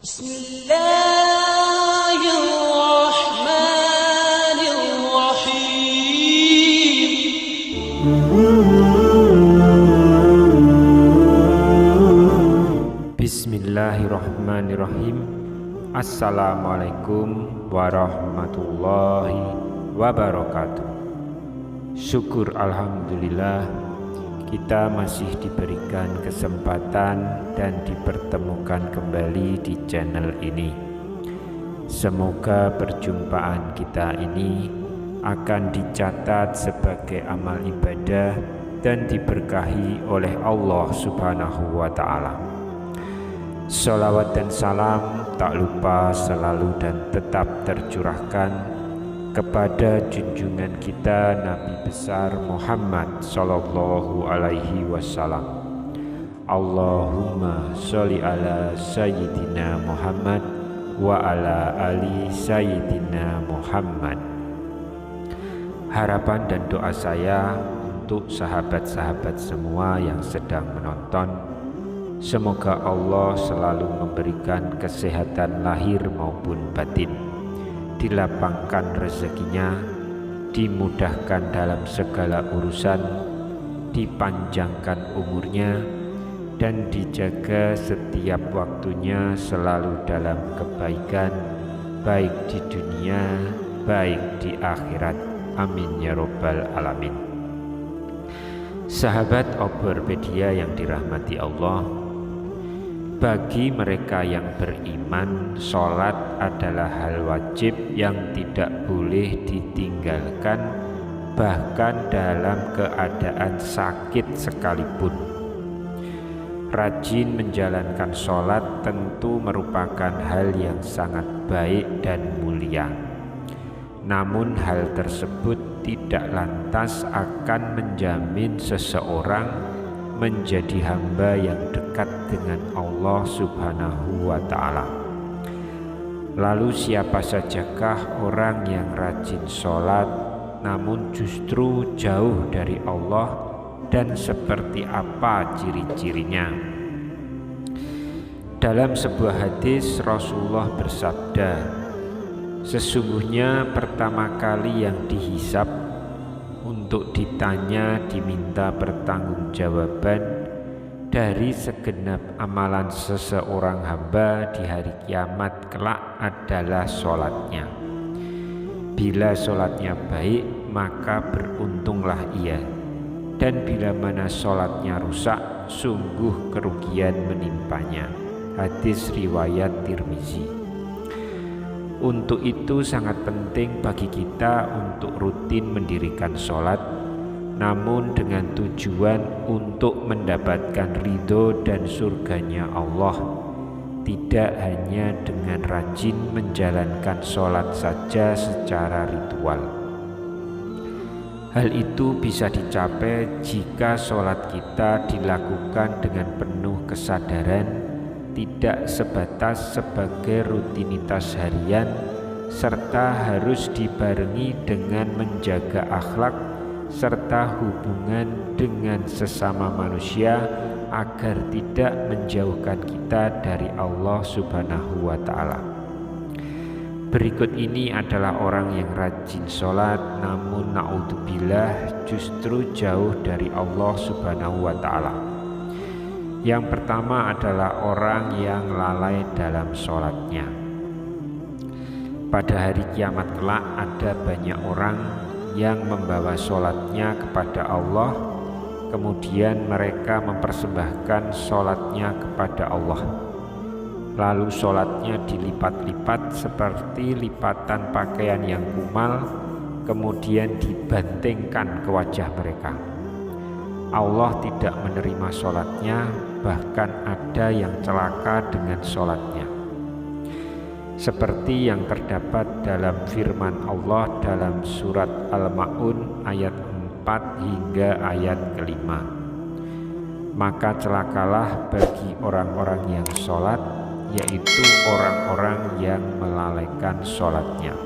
Bismillahirrahmanirrahim. Assalamualaikum warahmatullahi wabarakatuh. Syukur alhamdulillah kita masih diberikan kesempatan dan dipertemukan kembali di channel ini. Semoga perjumpaan kita ini akan dicatat sebagai amal ibadah dan diberkahi oleh Allah Subhanahu wa Ta'ala. Sholawat dan salam tak lupa selalu dan tetap tercurahkan kepada junjungan kita Nabi besar Muhammad sallallahu alaihi wasallam. Allahumma sholli ala sayyidina Muhammad wa ala ali sayyidina Muhammad. Harapan dan doa saya untuk sahabat-sahabat semua yang sedang menonton, semoga Allah selalu memberikan kesehatan lahir maupun batin, dilapangkan rezekinya, dimudahkan dalam segala urusan, dipanjangkan umurnya, dan dijaga setiap waktunya selalu dalam kebaikan, baik di dunia, baik di akhirat. Amin ya robbal alamin. Sahabat Oborpedia yang dirahmati Allah, bagi mereka yang beriman, sholat adalah hal wajib yang tidak boleh ditinggalkan, bahkan dalam keadaan sakit sekalipun. Rajin menjalankan sholat tentu merupakan hal yang sangat baik dan mulia. Namun hal tersebut tidak lantas akan menjamin seseorang menjadi hamba yang dekat dengan Allah Subhanahu wa Ta'ala. Lalu siapa sajakah orang yang rajin sholat namun justru jauh dari Allah, dan seperti apa ciri-cirinya? Dalam sebuah hadis Rasulullah bersabda, sesungguhnya pertama kali yang dihisab, untuk ditanya, diminta pertanggungjawaban dari segenap amalan seseorang hamba di hari kiamat kelak adalah sholatnya. Bila sholatnya baik, maka beruntunglah ia, dan bila mana sholatnya rusak, sungguh kerugian menimpanya. Hadis riwayat Tirmizi. Untuk itu sangat penting bagi kita untuk rutin mendirikan sholat, namun dengan tujuan untuk mendapatkan ridho dan surganya Allah, tidak hanya dengan rajin menjalankan sholat saja secara ritual. Hal itu bisa dicapai jika sholat kita dilakukan dengan penuh kesadaran, tidak sebatas sebagai rutinitas harian, serta harus dibarengi dengan menjaga akhlak serta hubungan dengan sesama manusia agar tidak menjauhkan kita dari Allah Subhanahu wa Ta'ala. Berikut ini adalah orang yang rajin sholat namun naudzubillah justru jauh dari Allah Subhanahu wa Ta'ala. Yang pertama adalah orang yang lalai dalam sholatnya. Pada hari kiamat kelak ada banyak orang yang membawa sholatnya kepada Allah, kemudian mereka mempersembahkan sholatnya kepada Allah. Lalu sholatnya dilipat-lipat seperti lipatan pakaian yang kumal, kemudian dibantingkan ke wajah mereka. Allah tidak menerima sholatnya, bahkan ada yang celaka dengan sholatnya. Seperti yang terdapat dalam firman Allah dalam surat Al-Ma'un ayat 4 hingga ayat ke-5. Maka celakalah bagi orang-orang yang sholat, yaitu orang-orang yang melalaikan sholatnya.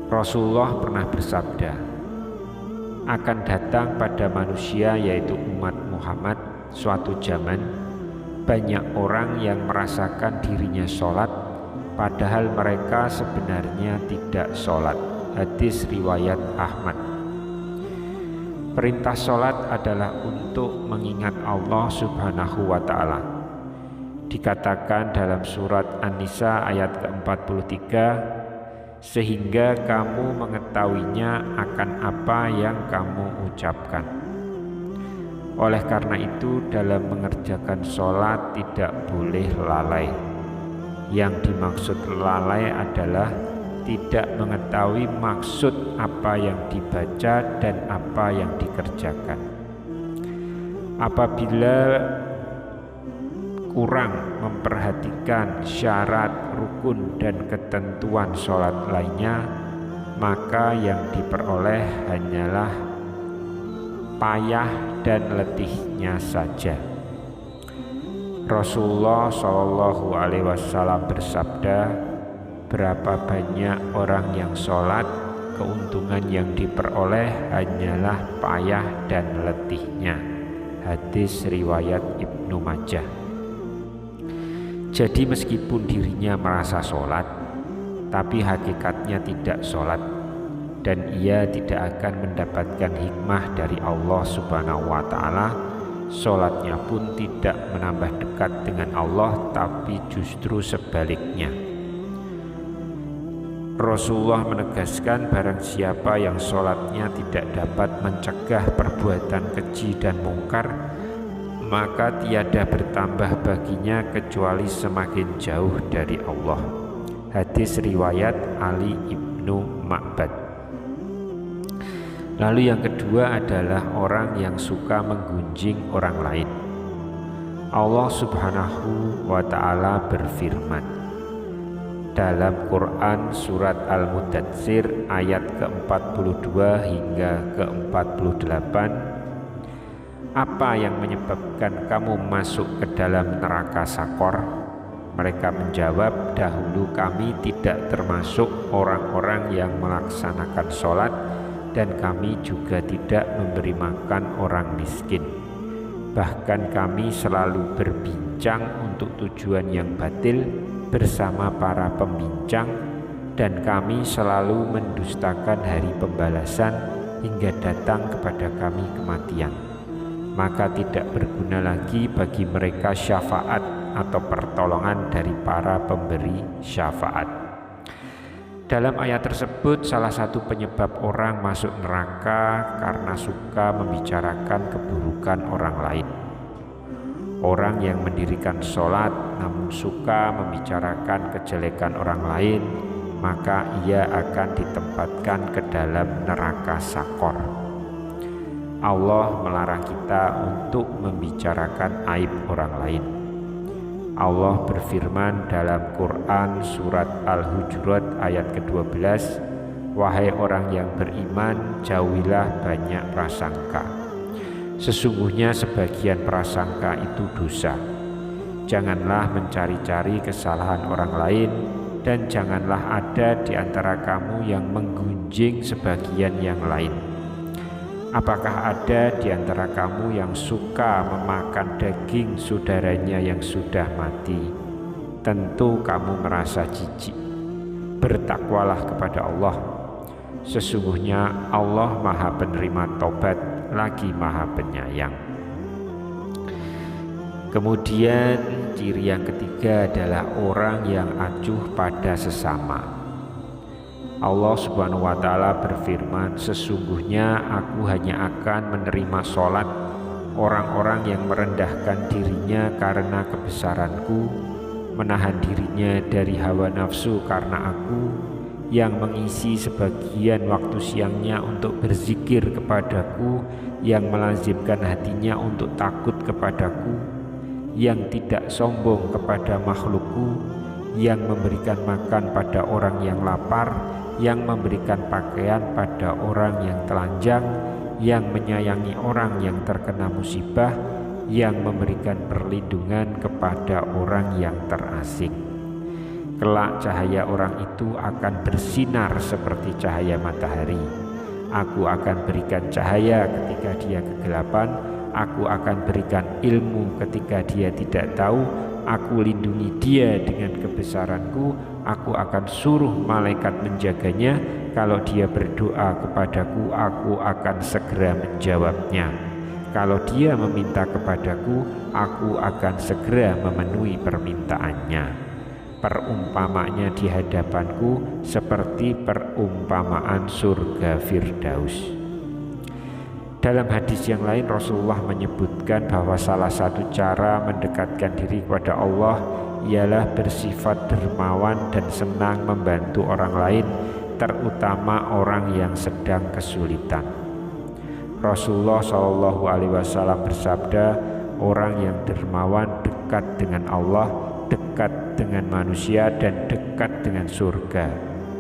Rasulullah pernah bersabda, akan datang pada manusia yaitu umat Muhammad suatu zaman banyak orang yang merasakan dirinya sholat padahal mereka sebenarnya tidak sholat. Hadis riwayat Ahmad. Perintah sholat adalah untuk mengingat Allah Subhanahu wa ta'ala. Dikatakan dalam surat An-Nisa ayat ke-43, sehingga kamu mengetahuinya akan apa yang kamu ucapkan. Oleh karena itu, dalam mengerjakan sholat tidak boleh lalai. Yang dimaksud lalai adalah tidak mengetahui maksud apa yang dibaca dan apa yang dikerjakan. Apabila kurang memperhatikan syarat, rukun, dan ketentuan sholat lainnya, maka yang diperoleh hanyalah payah dan letihnya saja. Rasulullah Shallallahu Alaihi Wasallam bersabda, berapa banyak orang yang sholat, keuntungan yang diperoleh hanyalah payah dan letihnya. Hadis riwayat Ibnu Majah. Jadi meskipun dirinya merasa sholat, tapi hakikatnya tidak sholat, dan ia tidak akan mendapatkan hikmah dari Allah Subhanahu wa ta'ala, sholatnya pun tidak menambah dekat dengan Allah, tapi justru sebaliknya. Rasulullah menegaskan, barang siapa yang sholatnya tidak dapat mencegah perbuatan keji dan mungkar, maka tiada bertambah baginya kecuali semakin jauh dari Allah. Hadis riwayat Ali ibnu Ma'bad. Lalu yang kedua adalah orang yang suka menggunjing orang lain. Allah Subhanahu wa ta'ala berfirman dalam Quran surat Al-Mudatsir ayat ke-42 hingga ke-48, apa yang menyebabkan kamu masuk ke dalam neraka Sakor? Mereka menjawab, dahulu kami tidak termasuk orang-orang yang melaksanakan sholat, dan kami juga tidak memberi makan orang miskin. Bahkan kami selalu berbincang untuk tujuan yang batil bersama para pembincang, dan kami selalu mendustakan hari pembalasan hingga datang kepada kami kematian. Maka tidak berguna lagi bagi mereka syafaat atau pertolongan dari para pemberi syafaat. Dalam ayat tersebut, salah satu penyebab orang masuk neraka karena suka membicarakan keburukan orang lain. Orang yang mendirikan sholat namun suka membicarakan kejelekan orang lain, maka ia akan ditempatkan ke dalam neraka Sakor. Allah melarang kita untuk membicarakan aib orang lain. Allah berfirman dalam Quran surat Al-Hujurat ayat ke-12, wahai orang yang beriman, jauhilah banyak prasangka. Sesungguhnya sebagian prasangka itu dosa. Janganlah mencari-cari kesalahan orang lain, dan janganlah ada di antara kamu yang menggunjing sebagian yang lain. Apakah ada di antara kamu yang suka memakan daging saudaranya yang sudah mati? Tentu kamu merasa jijik. Bertakwalah kepada Allah. Sesungguhnya Allah Maha Penerima Tobat, lagi Maha Penyayang. Kemudian ciri yang ketiga adalah orang yang acuh pada sesama. Allah Subhanahu wa ta'ala berfirman, sesungguhnya aku hanya akan menerima sholat orang-orang yang merendahkan dirinya karena kebesaranku, menahan dirinya dari hawa nafsu karena aku, yang mengisi sebagian waktu siangnya untuk berzikir kepadaku, yang melazimkan hatinya untuk takut kepadaku, yang tidak sombong kepada makhlukku, yang memberikan makan pada orang yang lapar, yang memberikan pakaian pada orang yang telanjang, yang menyayangi orang yang terkena musibah, yang memberikan perlindungan kepada orang yang terasing. Kelak cahaya orang itu akan bersinar seperti cahaya matahari. Aku akan berikan cahaya ketika dia kegelapan, aku akan berikan ilmu ketika dia tidak tahu, aku lindungi dia dengan kebesaranku, aku akan suruh malaikat menjaganya, kalau dia berdoa kepadaku, aku akan segera menjawabnya. Kalau dia meminta kepadaku, aku akan segera memenuhi permintaannya. Perumpamanya di hadapanku seperti perumpamaan surga Firdaus. Dalam hadis yang lain Rasulullah menyebutkan bahwa salah satu cara mendekatkan diri kepada Allah ialah bersifat dermawan dan senang membantu orang lain, terutama orang yang sedang kesulitan. Rasulullah SAW bersabda, orang yang dermawan dekat dengan Allah, dekat dengan manusia, dan dekat dengan surga.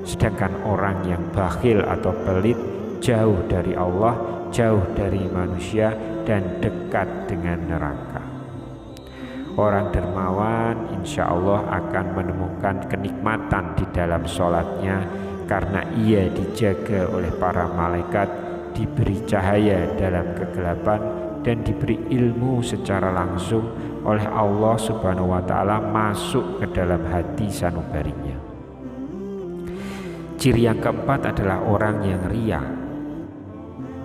Sedangkan orang yang bakhil atau pelit jauh dari Allah, jauh dari manusia, dan dekat dengan neraka. Orang dermawan insya Allah akan menemukan kenikmatan di dalam sholatnya karena ia dijaga oleh para malaikat, diberi cahaya dalam kegelapan, dan diberi ilmu secara langsung oleh Allah Subhanahu wa Ta'ala masuk ke dalam hati sanubarinya. Ciri yang keempat adalah orang yang riya.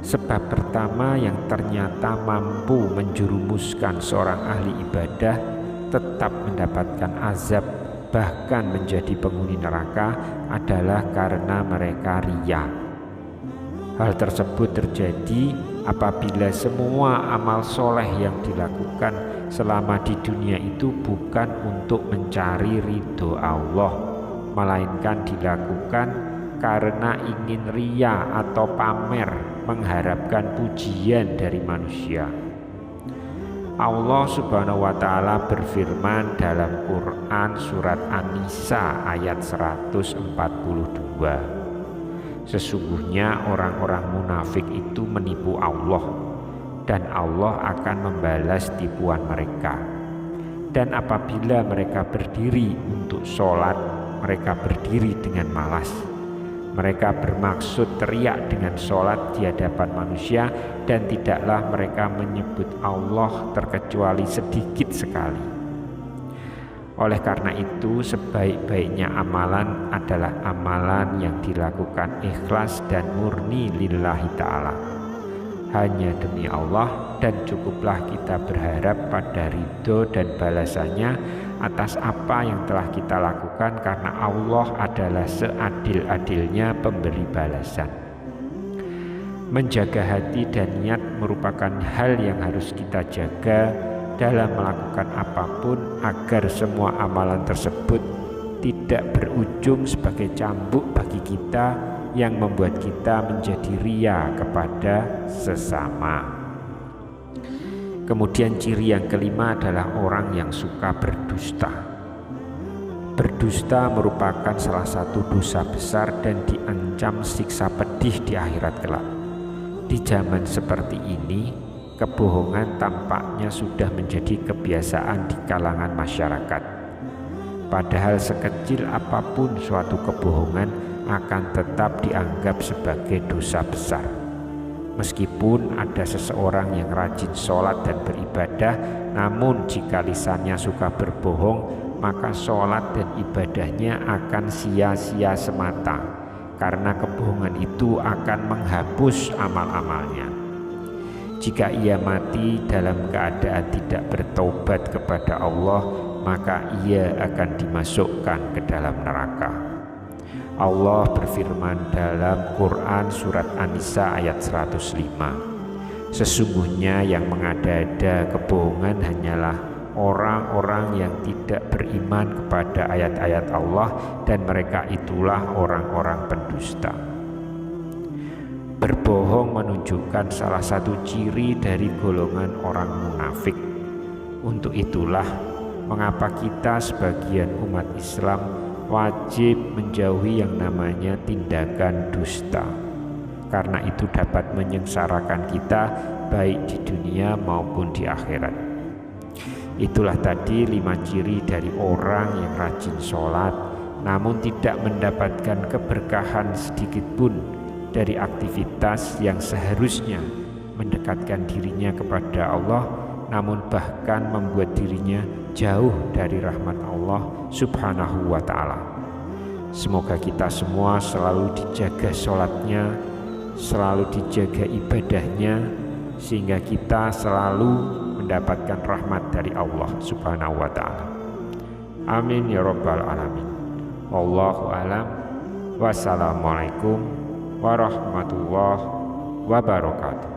Sebab pertama yang ternyata mampu menjerumuskan seorang ahli ibadah tetap mendapatkan azab, bahkan menjadi penghuni neraka, adalah karena mereka riya. Hal tersebut terjadi apabila semua amal soleh yang dilakukan selama di dunia itu bukan untuk mencari ridho Allah, melainkan dilakukan karena ingin riya atau pamer, mengharapkan pujian dari manusia. Allah Subhanahu wa Ta'ala berfirman dalam Quran surat An-Nisa ayat 142. Sesungguhnya orang-orang munafik itu menipu Allah, dan Allah akan membalas tipuan mereka. Dan apabila mereka berdiri untuk sholat, mereka berdiri dengan malas. Mereka bermaksud teriak dengan sholat di hadapan manusia, dan tidaklah mereka menyebut Allah terkecuali sedikit sekali. Oleh karena itu, sebaik-baiknya amalan adalah amalan yang dilakukan ikhlas dan murni lillahi ta'ala, hanya demi Allah, dan cukuplah kita berharap pada ridho dan balasannya atas apa yang telah kita lakukan, karena Allah adalah seadil-adilnya pemberi balasan. Menjaga hati dan niat merupakan hal yang harus kita jaga dalam melakukan apapun, agar semua amalan tersebut tidak berujung sebagai cambuk bagi kita yang membuat kita menjadi riya kepada sesama. Kemudian ciri yang kelima adalah orang yang suka berdusta. Berdusta merupakan salah satu dosa besar dan diancam siksa pedih di akhirat kelak. Di zaman seperti ini, kebohongan tampaknya sudah menjadi kebiasaan di kalangan masyarakat. Padahal sekecil apapun suatu kebohongan akan tetap dianggap sebagai dosa besar. Meskipun ada seseorang yang rajin sholat dan beribadah, namun jika lisannya suka berbohong, maka sholat dan ibadahnya akan sia-sia semata, karena kebohongan itu akan menghapus amal-amalnya. Jika ia mati dalam keadaan tidak bertobat kepada Allah, maka ia akan dimasukkan ke dalam neraka. Allah berfirman dalam Quran surat An-Nisa ayat 105, sesungguhnya yang mengada-ada kebohongan hanyalah orang-orang yang tidak beriman kepada ayat-ayat Allah, dan mereka itulah orang-orang pendusta. Berbohong menunjukkan salah satu ciri dari golongan orang munafik. Untuk itulah mengapa kita sebagian umat Islam wajib menjauhi yang namanya tindakan dusta, karena itu dapat menyengsarakan kita baik di dunia maupun di akhirat. Itulah tadi 5 ciri dari orang yang rajin sholat namun tidak mendapatkan keberkahan sedikit pun dari aktivitas yang seharusnya mendekatkan dirinya kepada Allah, namun bahkan membuat dirinya jauh dari rahmat Allah Subhanahu wa ta'ala. Semoga kita semua selalu dijaga sholatnya, selalu dijaga ibadahnya, sehingga kita selalu mendapatkan rahmat dari Allah Subhanahu wa ta'ala. Amin ya rabbal alamin. Wallahu alam. Wassalamualaikum warahmatullahi wabarakatuh.